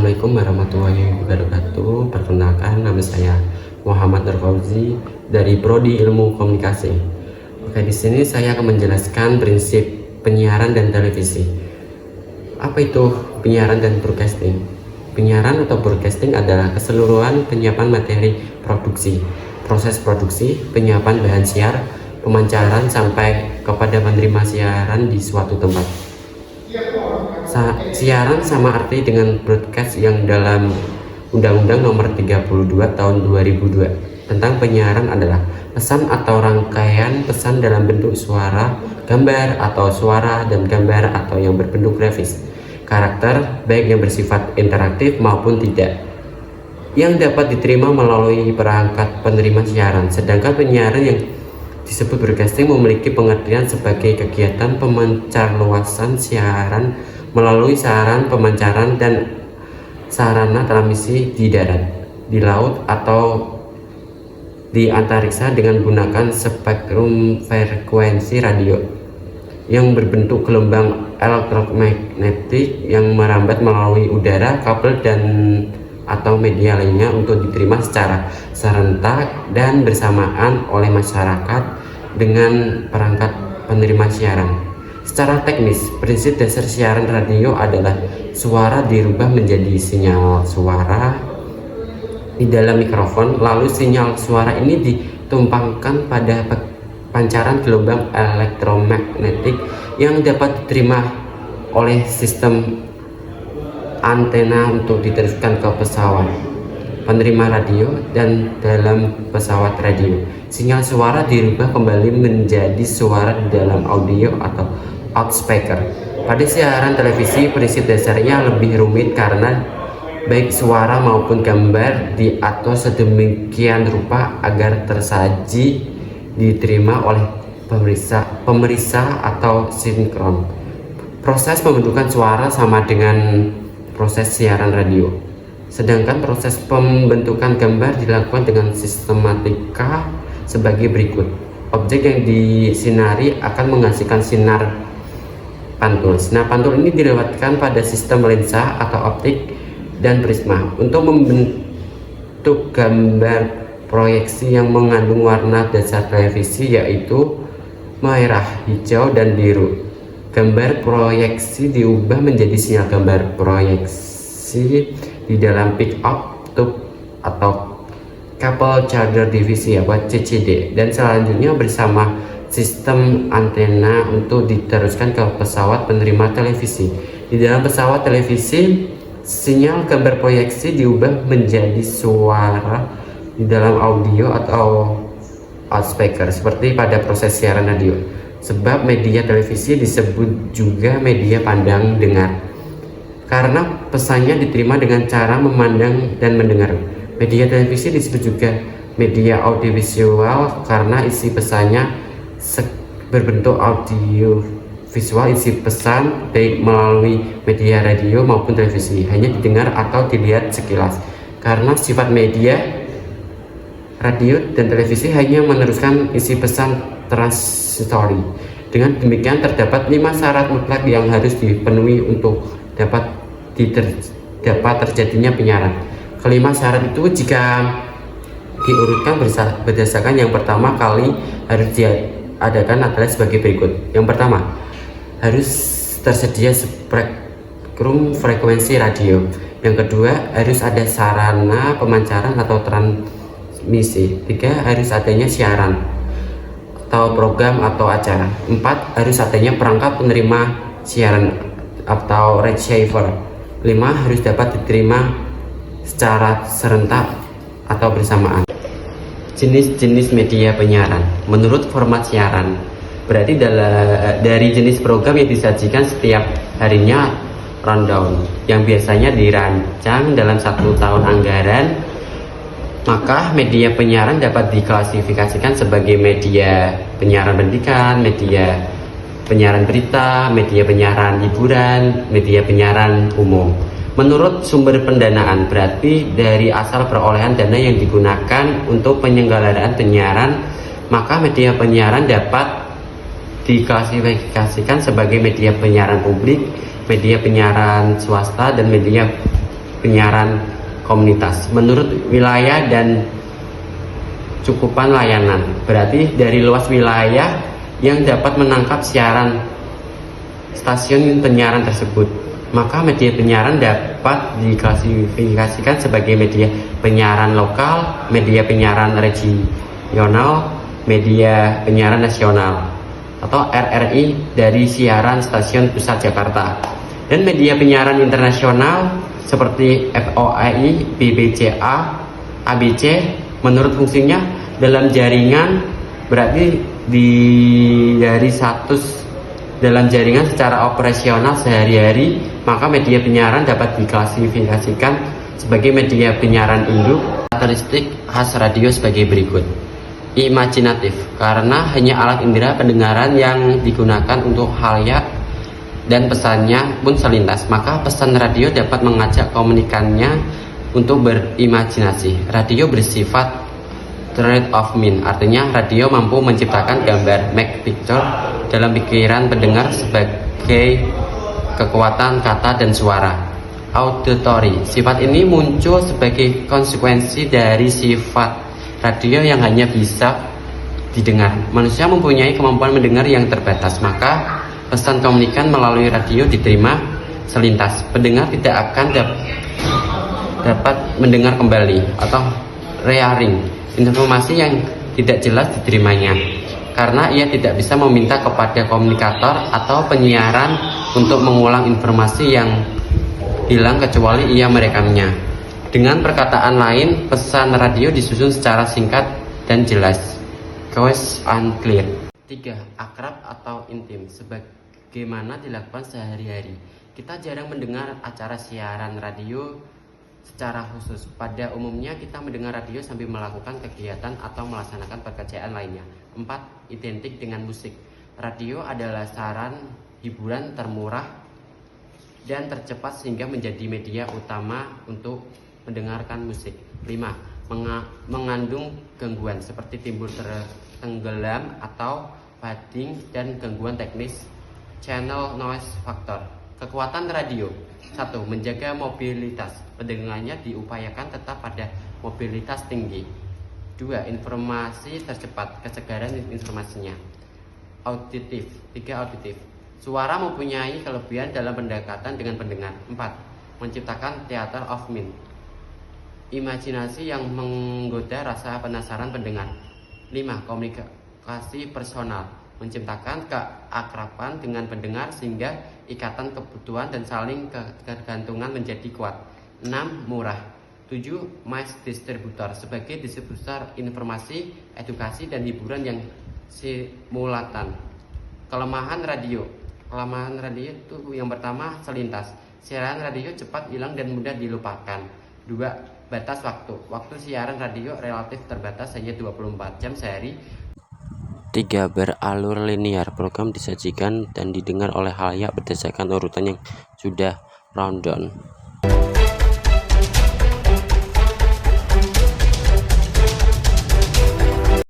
Assalamualaikum warahmatullahi wabarakatuh. Perkenalkan, nama saya Muhammad Nur Fauzi dari Prodi Ilmu Komunikasi. Oke, di sini saya akan menjelaskan prinsip penyiaran dan televisi. Apa itu penyiaran dan broadcasting? Penyiaran atau broadcasting adalah keseluruhan penyiapan materi produksi, proses produksi, penyiapan bahan siar, pemancaran sampai kepada penerima siaran di suatu tempat. Siaran sama arti dengan broadcast yang dalam Undang-Undang Nomor 32 Tahun 2002 tentang penyiaran adalah pesan atau rangkaian pesan dalam bentuk suara, gambar atau suara dan gambar atau yang berbentuk grafis, karakter baik yang bersifat interaktif maupun tidak, yang dapat diterima melalui perangkat penerima siaran. Sedangkan penyiaran yang disebut broadcasting memiliki pengertian sebagai kegiatan pemancarluasan siaran melalui saran pemancaran dan sarana transmisi di darat, di laut, atau di antariksa dengan menggunakan spektrum frekuensi radio yang berbentuk gelombang elektromagnetik yang merambat melalui udara, kabel, dan atau media lainnya untuk diterima secara serentak dan bersamaan oleh masyarakat dengan perangkat penerima siaran. Secara teknis, prinsip dasar siaran radio adalah suara dirubah menjadi sinyal suara di dalam mikrofon, lalu sinyal suara ini ditumpangkan pada pancaran gelombang elektromagnetik yang dapat diterima oleh sistem antena untuk diteruskan ke pesawat penerima radio, dan dalam pesawat radio sinyal suara dirubah kembali menjadi suara di dalam audio atau outspeaker. Pada siaran televisi, prinsip dasarnya lebih rumit karena baik suara maupun gambar diatur sedemikian rupa agar tersaji diterima oleh pemeriksa atau sinkron. Proses pembentukan suara sama dengan proses siaran radio, sedangkan proses pembentukan gambar dilakukan dengan sistematika sebagai berikut. Objek yang disinari akan menghasilkan sinar pantul. Sinar pantul ini dilewatkan pada sistem lensa atau optik dan prisma untuk membentuk gambar proyeksi yang mengandung warna dasar televisi, yaitu merah, hijau, dan biru. Gambar proyeksi diubah menjadi sinyal gambar proyeksi di dalam pick up tube atau kabel charger divisi atau CCD, dan selanjutnya bersama sistem antena untuk diteruskan ke pesawat penerima televisi. Di dalam pesawat televisi, sinyal gambar proyeksi diubah menjadi suara di dalam audio atau outspeaker seperti pada proses siaran radio. Sebab media televisi disebut juga media pandang dengar karena pesannya diterima dengan cara memandang dan mendengar. Media televisi disebut juga media audiovisual karena isi pesannya berbentuk audio visual. Isi pesan baik melalui media radio maupun televisi hanya didengar atau dilihat sekilas. Karena sifat media radio dan televisi hanya meneruskan isi pesan transitory. Dengan demikian terdapat 5 syarat mutlak yang harus dipenuhi untuk dapat terjadinya penyiaran. Kelima syarat itu jika diurutkan berdasarkan yang pertama kali harus diadakan adalah sebagai berikut. Yang pertama, harus tersedia spektrum frekuensi radio. Yang kedua, harus ada sarana pemancaran atau transmisi. 3, harus adanya siaran atau program atau acara. 4, harus adanya perangkat penerima siaran atau receiver. 5, harus dapat diterima secara serentak atau bersamaan. Jenis-jenis media penyiaran menurut format siaran berarti dari jenis program yang disajikan setiap harinya rundown yang biasanya dirancang dalam 1 tahun anggaran. Maka media penyiaran dapat diklasifikasikan sebagai media penyiaran pendidikan, media penyiaran berita, media penyiaran hiburan, media penyiaran umum. Menurut sumber pendanaan berarti dari asal perolehan dana yang digunakan untuk penyelenggaraan penyiaran, maka media penyiaran dapat diklasifikasikan sebagai media penyiaran publik, media penyiaran swasta, dan media penyiaran komunitas menurut wilayah dan cukupan layanan. Berarti dari luas wilayah yang dapat menangkap siaran stasiun penyiaran tersebut, maka media penyiaran dapat diklasifikasikan sebagai media penyiaran lokal, media penyiaran regional, media penyiaran nasional atau RRI dari siaran stasiun pusat Jakarta, dan media penyiaran internasional seperti FOI, BBCA, ABC menurut fungsinya dalam jaringan. Berarti dari status dalam jaringan secara operasional sehari-hari, maka media penyiaran dapat diklasifikasikan sebagai media penyiaran induk. Karakteristik khas radio sebagai berikut. Imajinatif, karena hanya alat indera pendengaran yang digunakan untuk khayal dan pesannya pun selintas, maka pesan radio dapat mengajak komunikannya untuk berimajinasi. Radio bersifat trade of mind, artinya radio mampu menciptakan gambar make picture dalam pikiran pendengar sebagai kekuatan kata dan suara. Auditory, sifat ini muncul sebagai konsekuensi dari sifat radio yang hanya bisa didengar. Manusia mempunyai kemampuan mendengar yang terbatas, maka pesan komunikan melalui radio diterima selintas. Pendengar tidak akan dapat mendengar kembali atau rearing informasi yang tidak jelas diterimanya, karena ia tidak bisa meminta kepada komunikator atau penyiaran untuk mengulang informasi yang hilang kecuali ia merekamnya. Dengan perkataan lain, pesan radio disusun secara singkat dan jelas. Cause and clear. 3. Akrab atau intim, sebagaimana dilakukan sehari-hari. Kita jarang mendengar acara siaran radio secara khusus. Pada umumnya kita mendengar radio sambil melakukan kegiatan atau melaksanakan pekerjaan lainnya. 4. Identik dengan musik. Radio adalah saran hiburan termurah dan tercepat sehingga menjadi media utama untuk mendengarkan musik. 5. Mengandung gangguan seperti timbul tenggelam atau fading dan gangguan teknis channel noise factor. Kekuatan radio. 1. Menjaga mobilitas. Pendengarnya diupayakan tetap pada mobilitas tinggi. 2. Informasi tercepat, kesegaran informasinya. Auditif. 3. Auditif. Suara mempunyai kelebihan dalam pendekatan dengan pendengar. 4. Menciptakan theater of mind, imajinasi yang menggoda rasa penasaran pendengar. 5. Komunikasi personal, menciptakan keakraban dengan pendengar sehingga ikatan kebutuhan dan saling ketergantungan menjadi kuat. 6. Murah. 7. Mass distributor, sebagai distributor informasi, edukasi, dan hiburan yang simultan. Kelemahan radio. Kelemahan radio itu yang pertama, selintas. Siaran radio cepat hilang dan mudah dilupakan. 2. Batas waktu. Waktu siaran radio relatif terbatas, hanya 24 jam sehari. 3. Beralur linear. Program disajikan dan didengar oleh khalayak berdasarkan urutan yang sudah rundown.